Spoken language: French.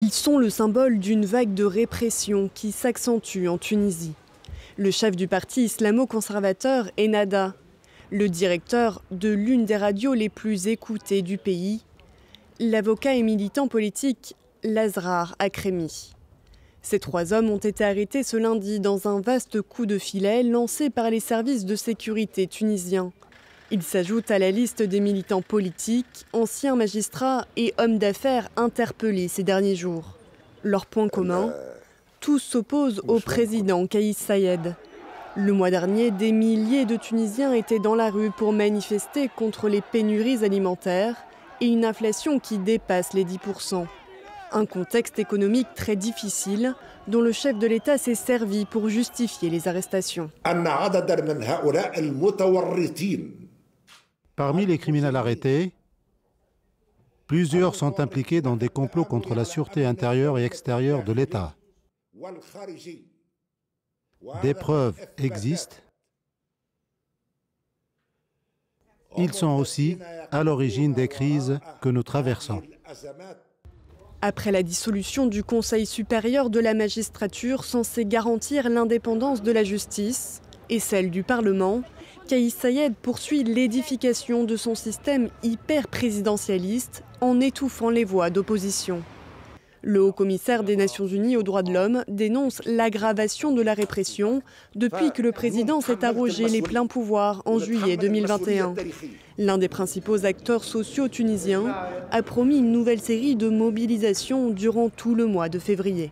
Ils sont le symbole d'une vague de répression qui s'accentue en Tunisie. Le chef du parti islamo-conservateur Ennahda, le directeur de l'une des radios les plus écoutées du pays, l'avocat et militant politique Lazrar Akremi. Ces 3 hommes ont été arrêtés ce lundi dans un vaste coup de filet lancé par les services de sécurité tunisiens. Ils s'ajoutent à la liste des militants politiques, anciens magistrats et hommes d'affaires interpellés ces derniers jours. Leur point commun, tous s'opposent au président Kais Saied. Le mois dernier, des milliers de Tunisiens étaient dans la rue pour manifester contre les pénuries alimentaires et une inflation qui dépasse les 10%. Un contexte économique très difficile dont le chef de l'État s'est servi pour justifier les arrestations. Parmi les criminels arrêtés, plusieurs sont impliqués dans des complots contre la sûreté intérieure et extérieure de l'État. Des preuves existent. Ils sont aussi à l'origine des crises que nous traversons. Après la dissolution du Conseil supérieur de la magistrature censé garantir l'indépendance de la justice et celle du Parlement, Kais Saied poursuit l'édification de son système hyper-présidentialiste en étouffant les voix d'opposition. Le haut-commissaire des Nations Unies aux droits de l'homme dénonce l'aggravation de la répression depuis que le président s'est arrogé les pleins pouvoirs en juillet 2021. L'un des principaux acteurs sociaux tunisiens a promis une nouvelle série de mobilisations durant tout le mois de février.